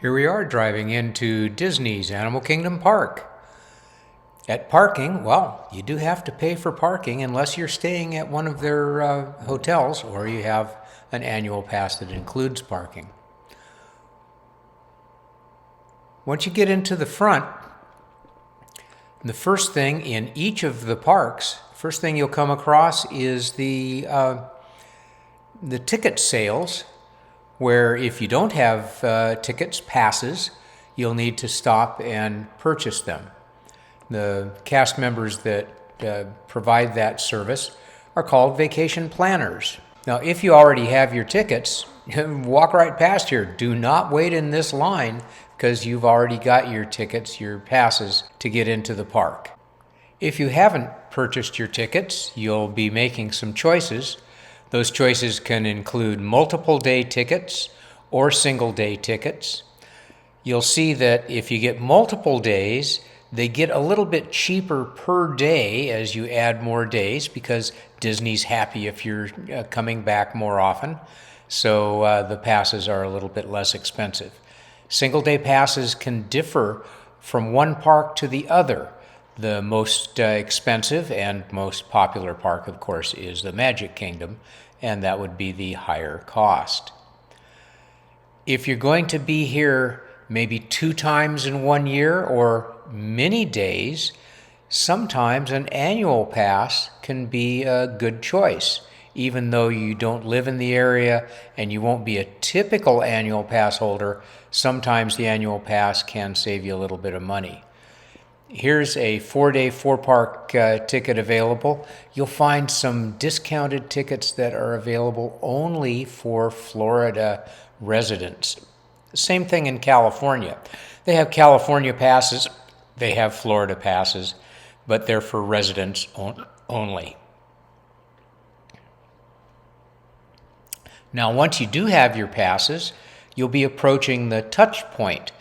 Here we are driving into Disney's Animal Kingdom Park. At parking, well, you do have to pay for parking unless you're staying at one of their hotels or you have an annual pass that includes parking. Once you get into the front, the first thing in each of the parks, first thing you'll come across is the ticket sales, where if you don't have tickets, passes, you'll need to stop and purchase them. The cast members that provide that service are called vacation planners. Now, if you already have your tickets, walk right past here. Do not wait in this line because you've already got your tickets, your passes to get into the park. If you haven't purchased your tickets, you'll be making some choices. Those choices can include multiple day tickets or single day tickets. You'll see that if you get multiple days, they get a little bit cheaper per day as you add more days because Disney's happy if you're coming back more often. So the passes are a little bit less expensive. Single day passes can differ from one park to the other. The most expensive and most popular park, of course, is the Magic Kingdom, and that would be the higher cost. If you're going to be here maybe 2 times in 1 year or many days, sometimes an annual pass can be a good choice. Even though you don't live in the area and you won't be a typical annual pass holder, sometimes the annual pass can save you a little bit of money. Here's a 4-day, 4-park ticket available. You'll find some discounted tickets that are available only for Florida residents. Same thing in California. They have California passes, they have Florida passes, but they're for residents only. Now, once you do have your passes, you'll be approaching the touch point.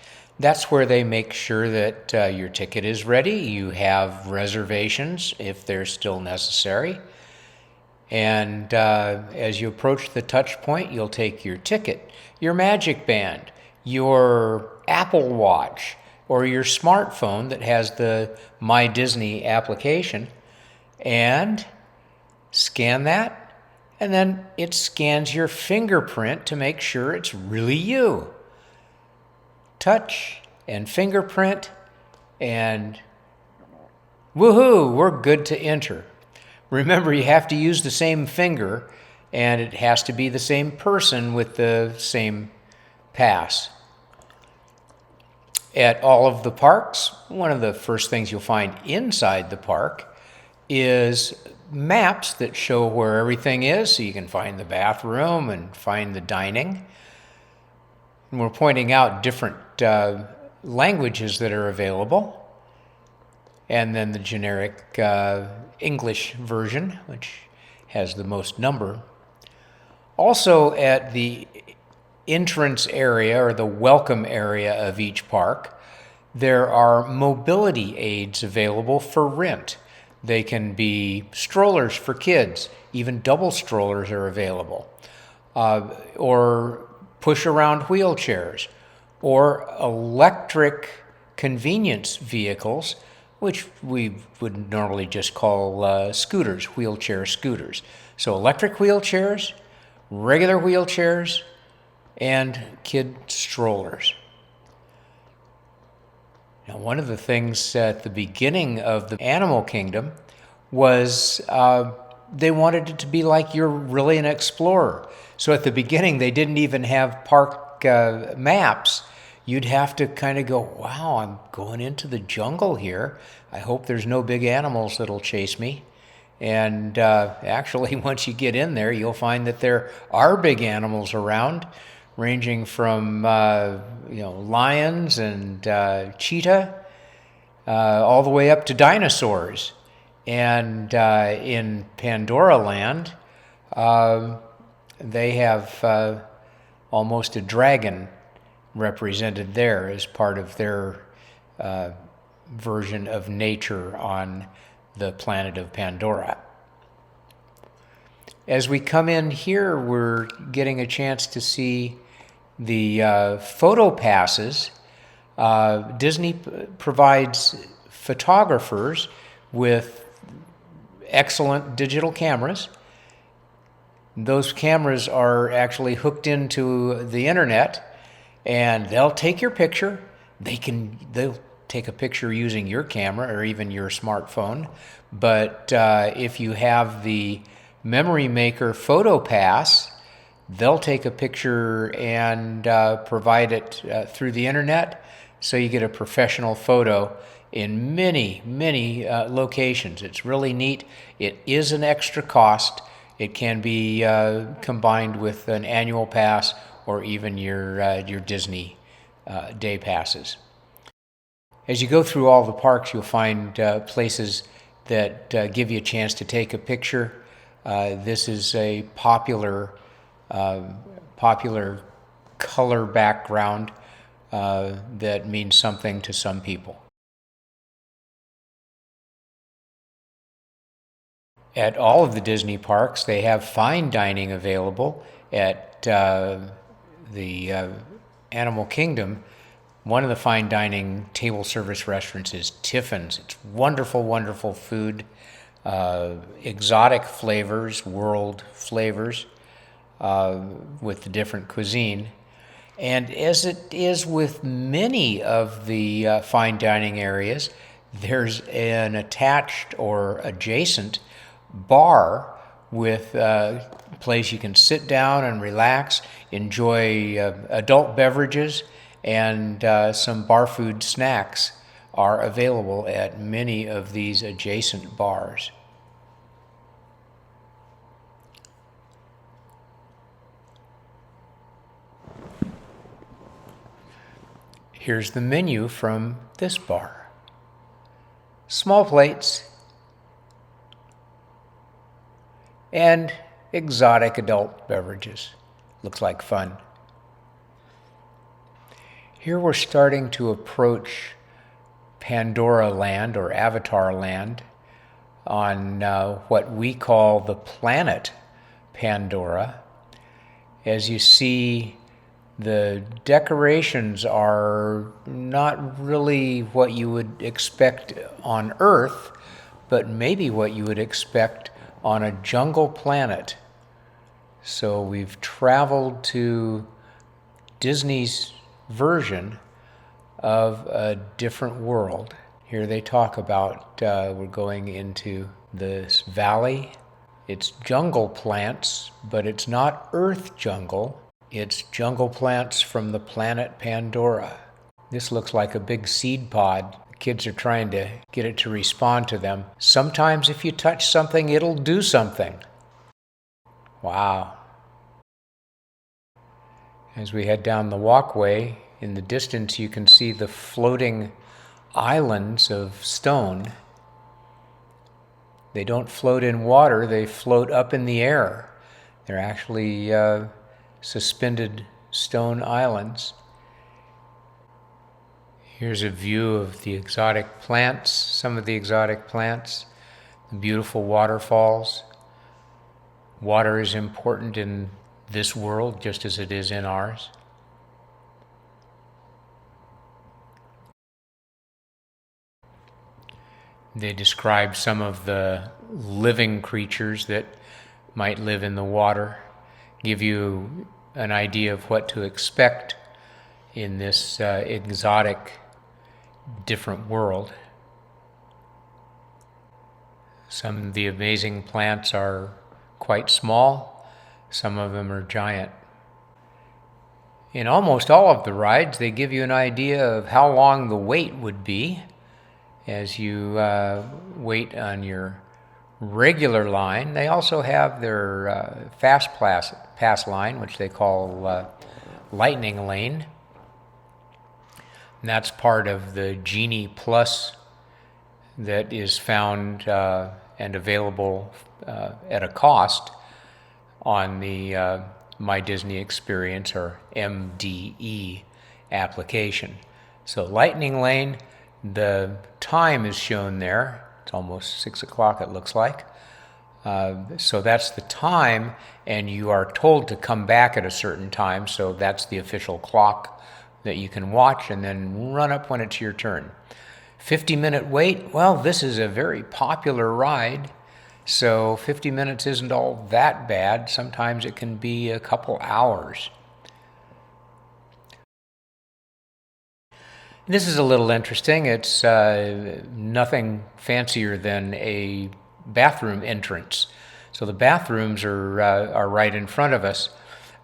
That's where they make sure that your ticket is ready. You have reservations if they're still necessary. And as you approach the touch point, you'll take your ticket, your Magic Band, your Apple Watch, or your smartphone that has the My Disney application, and scan that. And then it scans your fingerprint to make sure it's really you. Touch and fingerprint, and woohoo, we're good to enter. Remember, you have to use the same finger, and it has to be the same person with the same pass. At all of the parks, one of the first things you'll find inside the park is maps that show where everything is, so you can find the bathroom and find the dining. And we're pointing out different languages that are available, and then the generic English version, which has the most number. Also at the entrance area or the welcome area of each park, there are mobility aids available for rent. They can be strollers for kids, even double strollers are available, or push-around wheelchairs, or electric convenience vehicles, which we would normally just call scooters, wheelchair scooters. So electric wheelchairs, regular wheelchairs, and kid strollers. Now, one of the things at the beginning of the Animal Kingdom was they wanted it to be like you're really an explorer. So at the beginning, they didn't even have park maps. You'd have to kind of go, wow, I'm going into the jungle here. I hope there's no big animals that'll chase me. And actually, once you get in there, you'll find that there are big animals around, ranging from lions and cheetah, all the way up to dinosaurs. And in Pandora Land, they have almost a dragon represented there as part of their version of nature on the planet of Pandora. As we come in here, we're getting a chance to see The photo passes, Disney provides photographers with excellent digital cameras. Those cameras are actually hooked into the internet, and they'll take your picture. They'll take a picture using your camera or even your smartphone. But if you have the Memory Maker Photo Pass, they'll take a picture and provide it through the internet, so you get a professional photo in many, many locations. It's really neat. It is an extra cost. It can be combined with an annual pass or even your Disney day passes. As you go through all the parks, you'll find places that give you a chance to take a picture. This is a popular color background that means something to some people. At all of the Disney parks, they have fine dining available. At the Animal Kingdom, one of the fine dining table service restaurants is Tiffin's. It's wonderful, wonderful food, exotic flavors, world flavors with the different cuisine. And as it is with many of the fine dining areas, there's an attached or adjacent bar with a place you can sit down and relax, enjoy adult beverages, and some bar food snacks are available at many of these adjacent bars. Here's the menu from this bar. Small plates and exotic adult beverages. Looks like fun. Here we're starting to approach Pandora Land or Avatar Land on what we call the planet Pandora. As you see, the decorations are not really what you would expect on Earth, but maybe what you would expect on a jungle planet. So we've traveled to Disney's version of a different world. Here they talk about we're going into this valley. It's jungle plants, but it's not Earth jungle. It's jungle plants from the planet Pandora. This looks like a big seed pod. The kids are trying to get it to respond to them. Sometimes if you touch something, it'll do something. Wow. As we head down the walkway, in the distance you can see the floating islands of stone. They don't float in water, they float up in the air. They're actually suspended stone islands. Here's a view of the exotic plants, some of the exotic plants, the beautiful waterfalls. Water is important in this world just as it is in ours. They describe some of the living creatures that might live in the water, give you an idea of what to expect in this exotic, different world. Some of the amazing plants are quite small, some of them are giant. In almost all of the rides, they give you an idea of how long the wait would be as you wait on your regular line. They also have their fast pass line, which they call Lightning Lane. And that's part of the Genie Plus that is found and available at a cost on the My Disney Experience or MDE application. So Lightning Lane, the time is shown there. It's almost 6 o'clock, it looks like. So that's the time, and you are told to come back at a certain time, so that's the official clock that you can watch, and then run up when it's your turn. 50-minute wait, well, this is a very popular ride, so 50 minutes isn't all that bad. Sometimes it can be a couple hours. This is a little interesting. It's nothing fancier than a bathroom entrance. So the bathrooms are right in front of us.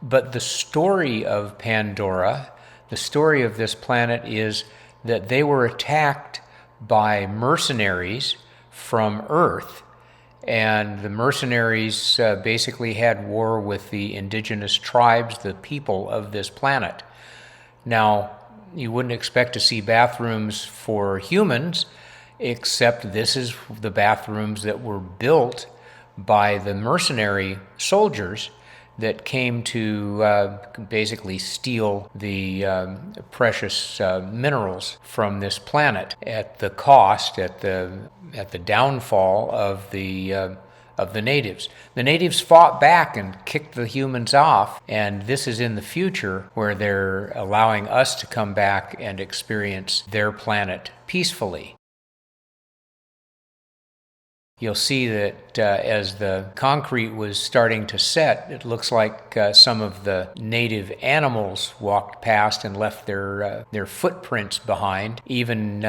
But the story of Pandora, the story of this planet, is that they were attacked by mercenaries from Earth. And the mercenaries basically had war with the indigenous tribes, the people of this planet. Now, you wouldn't expect to see bathrooms for humans, except this is the bathrooms that were built by the mercenary soldiers that came to basically steal the precious minerals from this planet at the cost, at the downfall of the natives. The natives fought back and kicked the humans off, and this is in the future where they're allowing us to come back and experience their planet peacefully. You'll see that as the concrete was starting to set, it looks like some of the native animals walked past and left their footprints behind. Even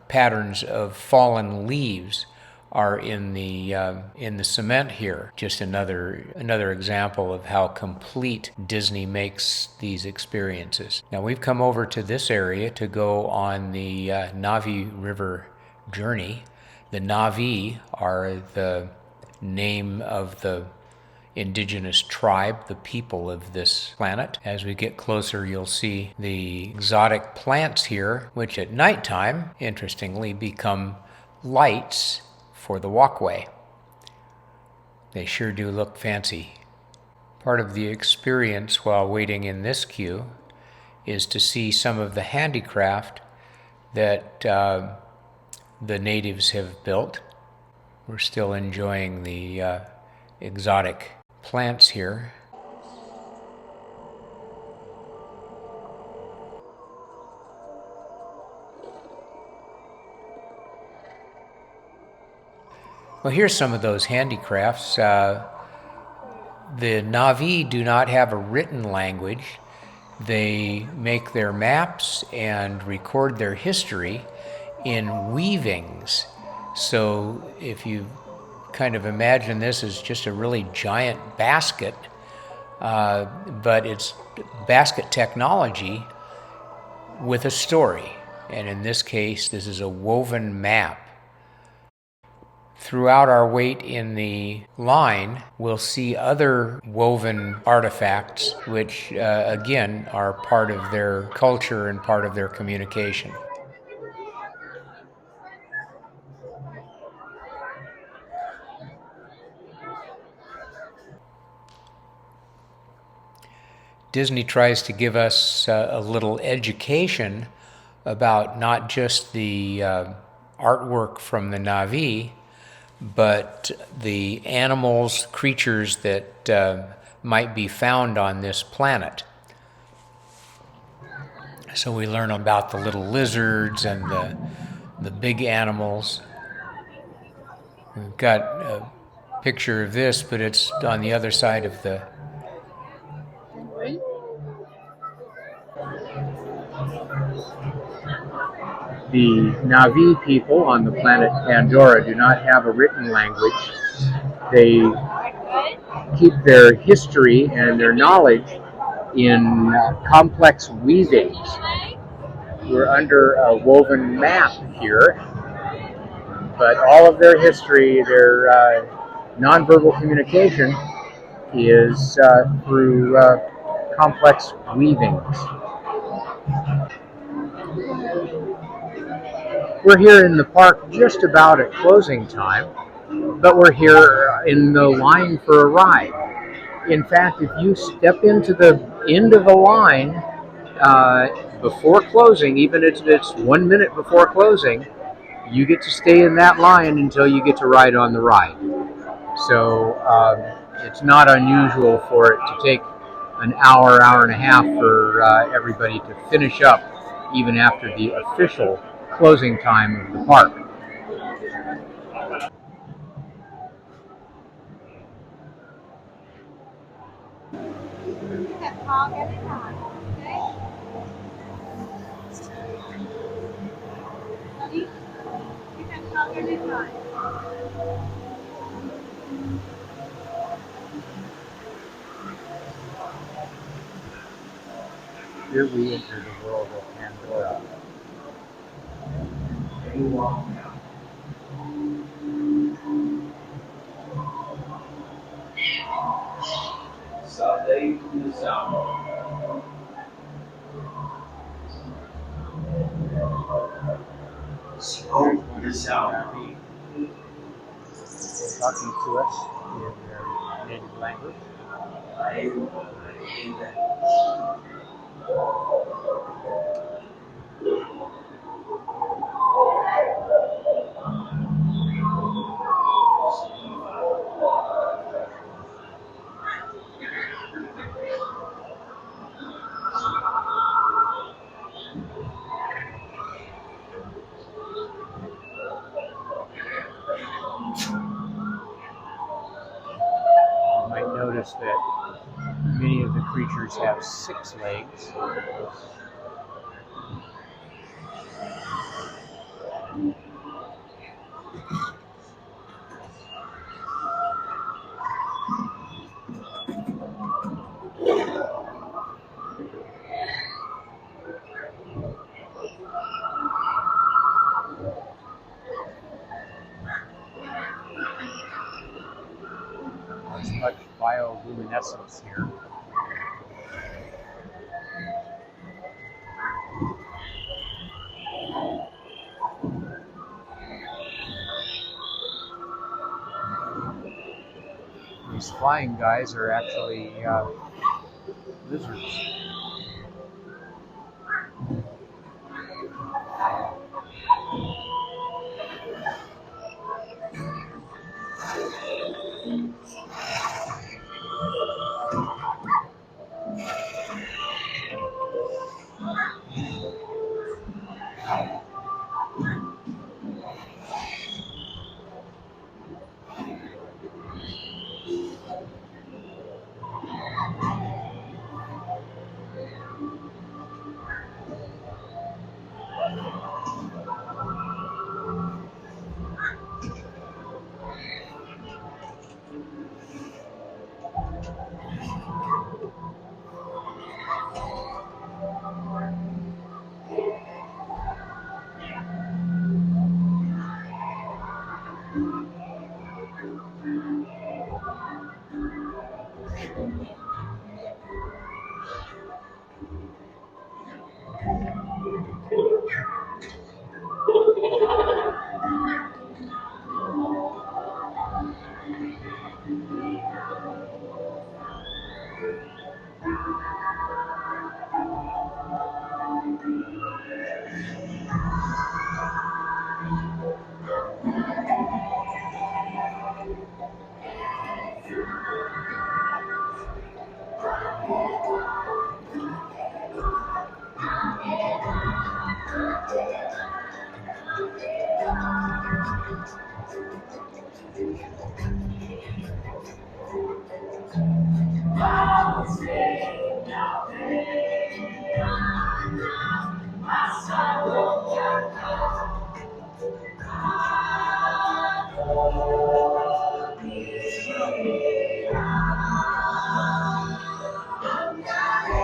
patterns of fallen leaves are in the cement here. Just another example of how complete Disney makes these experiences. Now we've come over to this area to go on the Navi River Journey. The Navi are the name of the indigenous tribe, the people of this planet. As we get closer, you'll see the exotic plants here, which at nighttime, interestingly, become lights for the walkway. They sure do look fancy. Part of the experience while waiting in this queue is to see some of the handicraft that the natives have built. We're still enjoying the exotic plants here. Well, here's some of those handicrafts. The Navi do not have a written language. They make their maps and record their history in weavings. So if you kind of imagine this as just a really giant basket, but it's basket technology with a story. And in this case, this is a woven map. Throughout our wait in the line, we'll see other woven artifacts, which again are part of their culture and part of their communication. Disney tries to give us a little education about not just the artwork from the Navi, but the animals, creatures that might be found on this planet. So we learn about the little lizards and the big animals. We've got a picture of this, but it's on the other side of the Navi people on the planet Pandora do not have a written language. They keep their history and their knowledge in complex weavings. We're under a woven map here, but all of their history, their nonverbal communication is through complex weavings. We're here in the park just about at closing time, but we're here in the line for a ride. In fact, if you step into the end of the line before closing, even if it's 1 minute before closing, you get to stay in that line until you get to ride on the ride. So it's not unusual for it to take an hour, hour and a half for everybody to finish up, even after the official closing time of the park. Here we enter the world of Pandora. Talking to us in their native language. You might notice that many of the creatures have 6 legs. There's much bioluminescence here. These flying guys are actually lizards.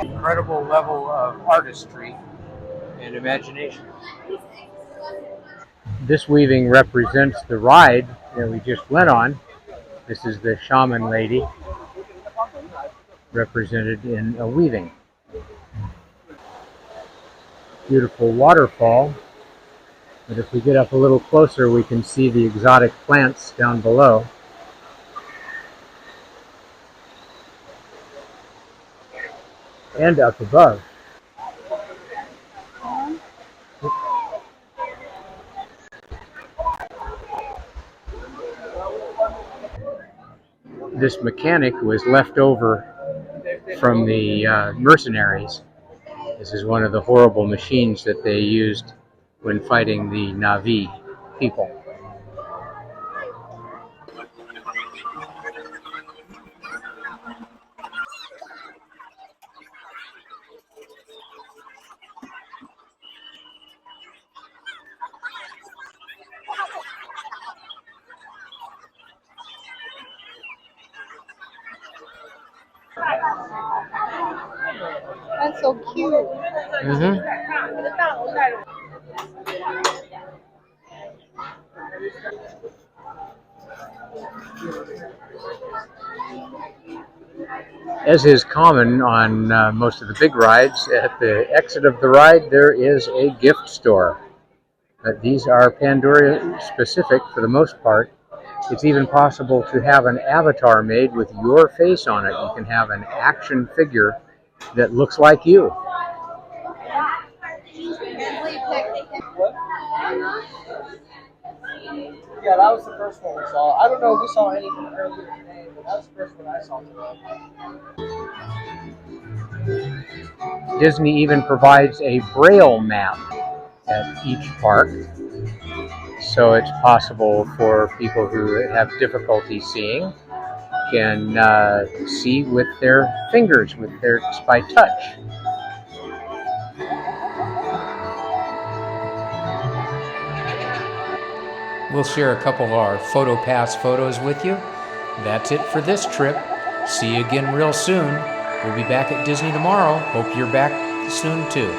Incredible level of artistry and imagination. This weaving represents the ride that we just went on. This is the shaman lady represented in a weaving. Beautiful waterfall, but if we get up a little closer we can see the exotic plants down below. And up above. This mechanic was left over from the mercenaries. This is one of the horrible machines that they used when fighting the Na'vi people. That's so cute. Mm-hmm. As is common on most of the big rides, at the exit of the ride there is a gift store. These are Pandora specific for the most part. It's even possible to have an avatar made with your face on it. You can have an action figure that looks like you. Yeah, that was the first one we saw. I don't know if we saw anything earlier today, but that's the first one I saw today. Disney even provides a Braille map at each park, so it's possible for people who have difficulty seeing can see with their fingers, by touch. We'll share a couple of our PhotoPass photos with you. That's it for this trip. See you again real soon. We'll be back at Disney tomorrow. Hope you're back soon too.